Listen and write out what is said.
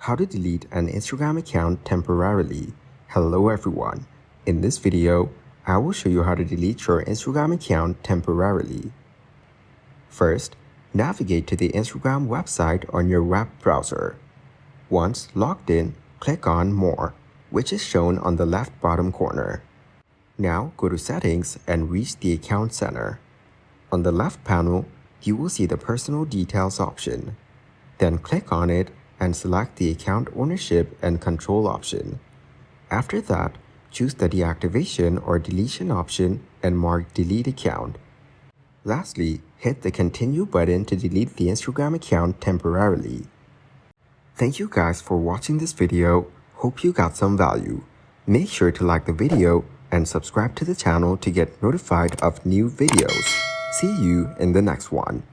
How to delete an Instagram account temporarily. Hello everyone. In this video, I will show you how to delete your Instagram account temporarily. First, navigate to the Instagram website on your web browser. Once logged in, click on More, which is shown on the left bottom corner. Now go to Settings and reach the Account Center. On the left panel, you will see the Personal Details option. Then click on it and select the Account Ownership and Control option. After that, choose the Deactivation or Deletion option and mark Delete Account. Lastly, hit the Continue button to delete the Instagram account temporarily. Thank you guys for watching this video. Hope you got some value. Make sure to like the video and subscribe to the channel to get notified of new videos. See you in the next one.